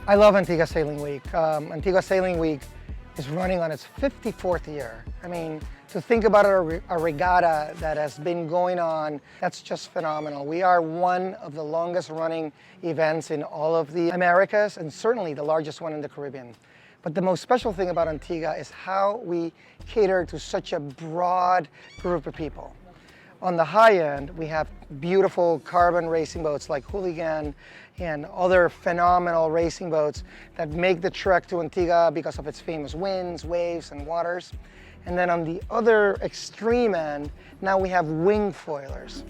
I love Antigua Sailing Week. Antigua Sailing Week is running on its 54th year. I mean, to think about a regatta that has been going on, that's just phenomenal. We are one of the longest running events in all of the Americas and certainly the largest one in the Caribbean. But the most special thing about Antigua is how we cater to such a broad group of people. On the high end, we have beautiful carbon racing boats like Hooligan and other phenomenal racing boats that make the trek to Antigua because of its famous winds, waves, and waters. And then on the other extreme end, now we have wing foilers.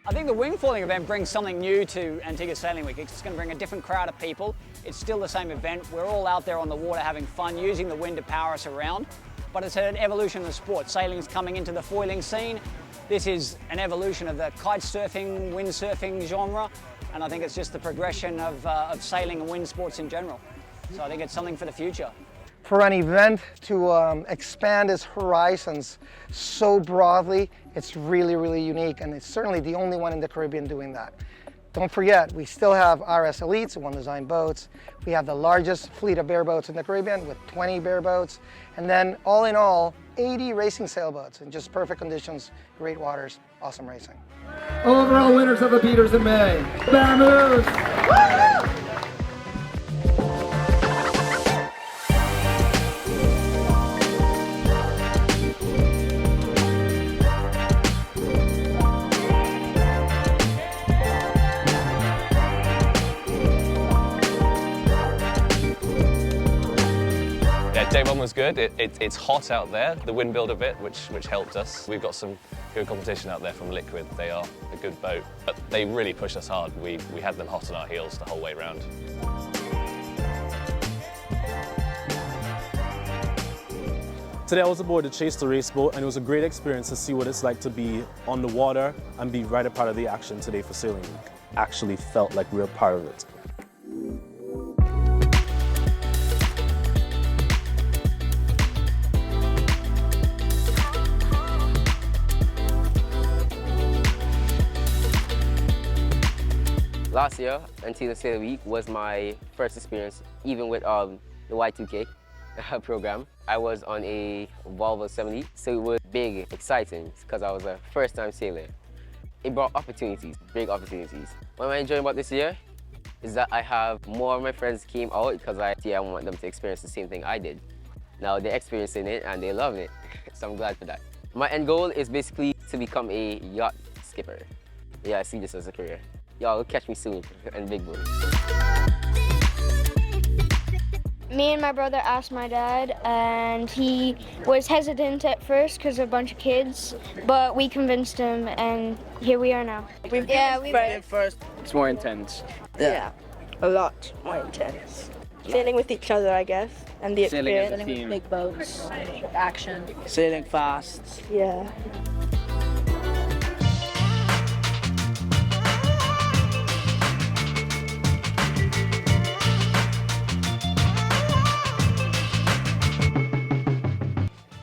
I think the wing foiling event brings something new to Antigua Sailing Week. It's going to bring a different crowd of people. It's still the same event. We're all out there on the water having fun, using the wind to power us around. But it's an evolution of the sport. Sailing's coming into the foiling scene. This is an evolution of the kite surfing, wind surfing genre. And I think it's just the progression of sailing and wind sports in general. So I think it's something for the future. For an event to expand its horizons so broadly, it's really, really unique, and it's certainly the only one in the Caribbean doing that. Don't forget, we still have RS Elites, One Design boats. We have the largest fleet of bareboats in the Caribbean with 20 bareboats. And then all in all, 80 racing sailboats in just perfect conditions, great waters, awesome racing. Overall winners of the Peters in May, Bamoose! Day one was good. It's hot out there. The wind built a bit, which helped us. We've got some good competition out there from Liquid. They are a good boat, but they really pushed us hard. We had them hot on our heels the whole way round. Today I was aboard the Chase the Race boat, and it was a great experience to see what it's like to be on the water and be right a part of the action today for Sailing Week. Actually felt like we were part of it. Last year, Antigua Sailing Week was my first experience, even with the Y2K program. I was on a Volvo 70, so it was big, exciting, because I was a first-time sailor. It brought opportunities, big opportunities. What I'm enjoying about this year is that I have more of my friends came out because I want them to experience the same thing I did. Now they're experiencing it and they're loving it, so I'm glad for that. My end goal is basically to become a yacht skipper. Yeah, I see this as a career. Y'all will catch me soon in big boats. Me and my brother asked my dad, and he was hesitant at first because of a bunch of kids, but we convinced him, and here we are now. We've been first. It's more intense. Yeah, a lot more intense. Sailing with each other, I guess, and the experience. Sailing with big boats, action. Sailing fast. Yeah.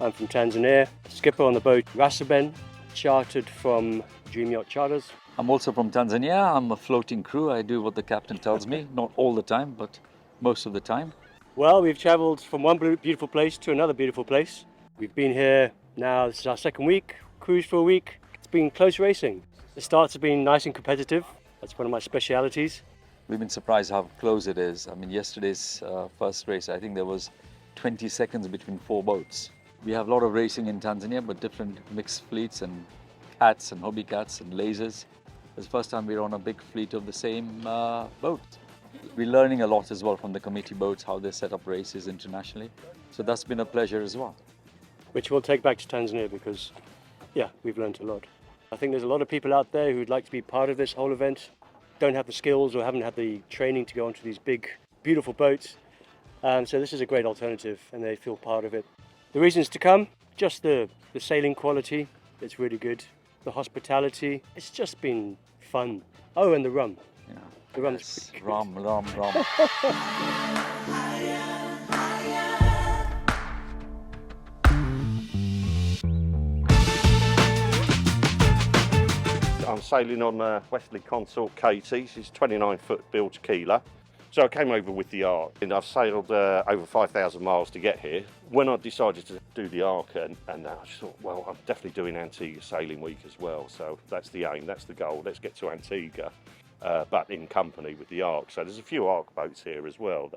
I'm from Tanzania, skipper on the boat Rasaben, chartered from Dream Yacht Charters. I'm also from Tanzania. I'm a floating crew. I do what the captain tells me, not all the time, but most of the time. Well, we've travelled from one beautiful place to another beautiful place. We've been here now, this is our second week, cruised for a week. It's been close racing. The starts have been nice and competitive. That's one of my specialities. We've been surprised how close it is. I mean, yesterday's first race, I think there was 20 seconds between 4 boats. We have a lot of racing in Tanzania, but different mixed fleets and cats and hobby cats and lasers. It's the first time we're on a big fleet of the same boat. We're learning a lot as well from the committee boats, how they set up races internationally. So that's been a pleasure as well. Which we'll take back to Tanzania because, yeah, we've learned a lot. I think there's a lot of people out there who'd like to be part of this whole event, don't have the skills or haven't had the training to go onto these big, beautiful boats. So this is a great alternative and they feel part of it. The reasons to come, just the sailing quality, it's really good. The hospitality, it's just been fun. Oh, and the rum. Yeah. The rum's pretty good. Rum. I'm sailing on Wesley Consort KT. She's 29-foot bilge keeler. So I came over with the Ark, and I've sailed over 5,000 miles to get here. When I decided to do the Ark, and I just thought, well, I'm definitely doing Antigua Sailing Week as well. So that's the aim, that's the goal. Let's get to Antigua, but in company with the Ark. So there's a few Ark boats here as well.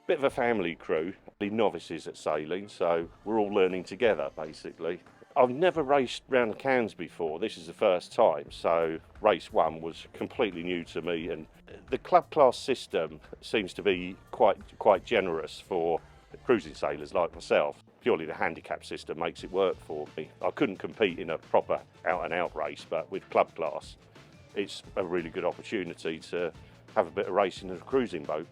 Bit of a family crew, the novices at sailing, so we're all learning together, basically. I've never raced round the Cairns before. This is the first time, so race one was completely new to me, and the club class system seems to be quite generous for cruising sailors like myself. Purely the handicap system makes it work for me. I couldn't compete in a proper out-and-out race, but with club class, it's a really good opportunity to have a bit of racing in a cruising boat.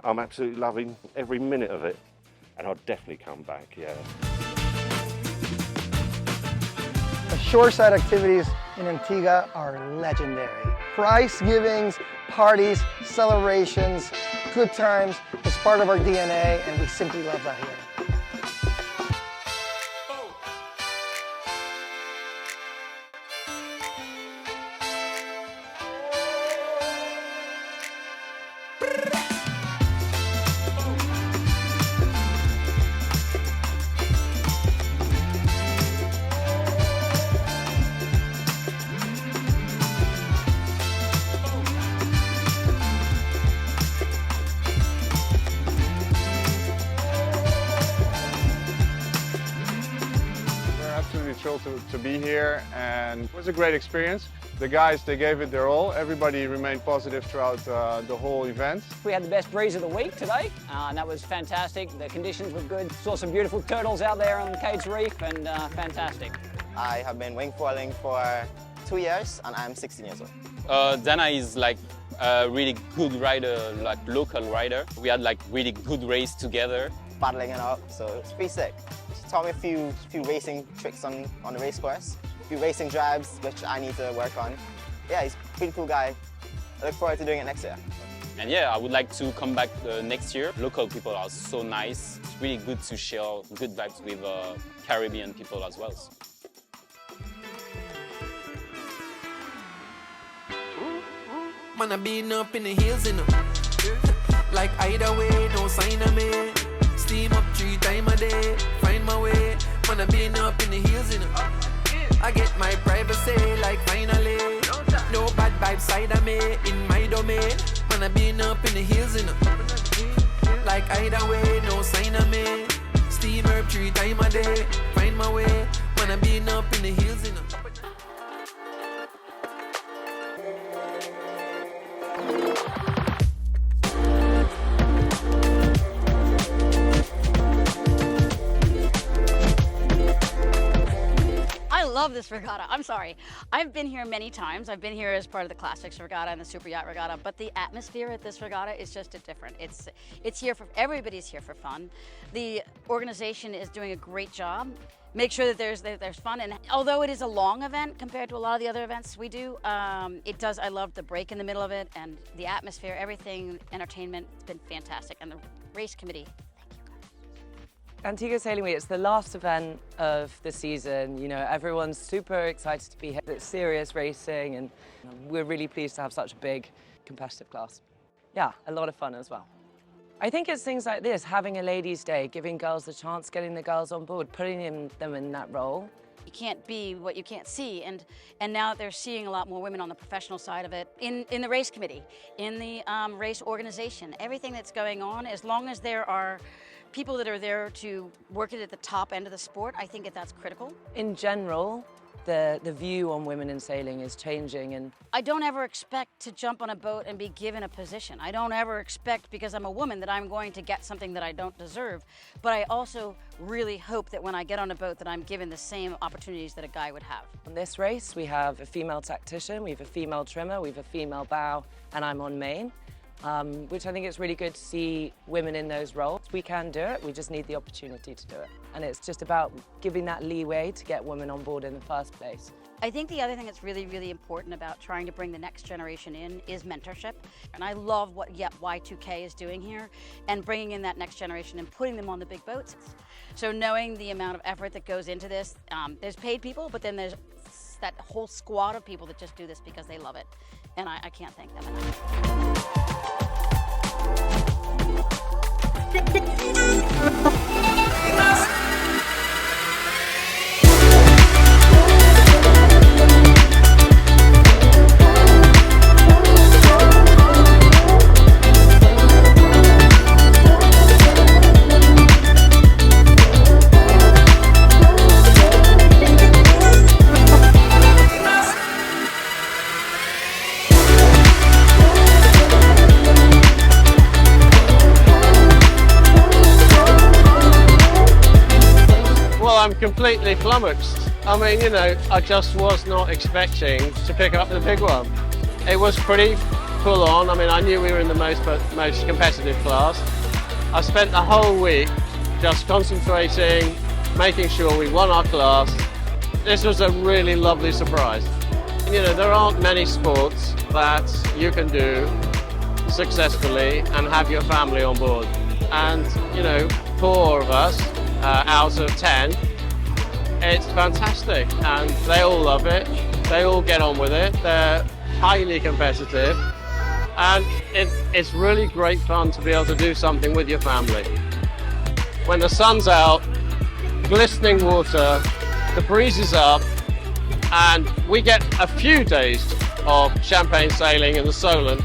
I'm absolutely loving every minute of it, and I'd definitely come back, yeah. The shoreside activities in Antigua are legendary. Prize givings, parties, celebrations, good times. It's part of our DNA, and we simply love that here. Thrilled to be here, and it was a great experience. The guys, they gave it their all. Everybody remained positive throughout the whole event. We had the best breeze of the week today, and that was fantastic. The conditions were good. Saw some beautiful turtles out there on Cades Reef, and fantastic. I have been wing foiling for 2 years, and I'm 16 years old. Dana is like a really good rider, like local rider. We had like really good race together. Paddling it out, so it's pretty sick. She taught me a few racing tricks on the race course, a few racing drives which I need to work on. Yeah, he's a pretty cool guy. I look forward to doing it next year. And yeah, I would like to come back next year. Local people are so nice. It's really good to share good vibes with Caribbean people as well. Man, I been up in the hills, you know. Like either way, no sign of me. Steam up 3 times a day, find my way. Man, I been up in the hills, you know. I get my privacy, like finally. No bad vibes side of me, in my domain. Man, I been up in the hills, you know. Like either way, no sign of me. Steam up 3 times a day, find my way. Man, I been up in the hills, you know. I love this regatta. I'm sorry. I've been here many times. I've been here as part of the Classics Regatta and the Super Yacht Regatta, but the atmosphere at this regatta is just different. It's here for, everybody's here for fun. The organization is doing a great job. Make sure that there's fun, and although it is a long event compared to a lot of the other events we do, I love the break in the middle of it and the atmosphere, everything, entertainment. It's been fantastic, and the race committee. Antigua Sailing Week, it's the last event of the season. You know, everyone's super excited to be here. It's serious racing, and we're really pleased to have such a big competitive class. Yeah, a lot of fun as well. I think it's things like this, having a ladies' day, giving girls a chance, getting the girls on board, putting them in that role. You can't be what you can't see, and now they're seeing a lot more women on the professional side of it, in the race committee, in the race organization, everything that's going on. As long as there are people that are there to work it at the top end of the sport, I think that's critical. In general, the view on women in sailing is changing, and I don't ever expect to jump on a boat and be given a position. I don't ever expect, because I'm a woman, that I'm going to get something that I don't deserve. But I also really hope that when I get on a boat that I'm given the same opportunities that a guy would have. On this race, we have a female tactician, we have a female trimmer, we have a female bow, and I'm on main. Which I think it's really good to see women in those roles. We can do it, we just need the opportunity to do it. And it's just about giving that leeway to get women on board in the first place. I think the other thing that's really, really important about trying to bring the next generation in is mentorship. And I love what Y2K is doing here and bringing in that next generation and putting them on the big boats. So knowing the amount of effort that goes into this, there's paid people, but then there's that whole squad of people that just do this because they love it. And I can't thank them enough. I'm completely flummoxed. I mean, you know, I just was not expecting to pick up the big one. It was pretty full on. I mean, I knew we were in the most competitive class. I spent the whole week just concentrating, making sure we won our class. This was a really lovely surprise. You know, there aren't many sports that you can do successfully and have your family on board. And, you know, 4 of us out of 10, it's fantastic, and they all love it. They all get on with it. They're highly competitive, and it's really great fun to be able to do something with your family. When the sun's out, glistening water, the breeze is up, and we get a few days of champagne sailing in the Solent.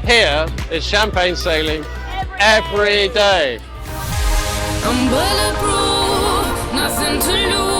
Here is champagne sailing every day. I'm bulletproof, nothing to lose.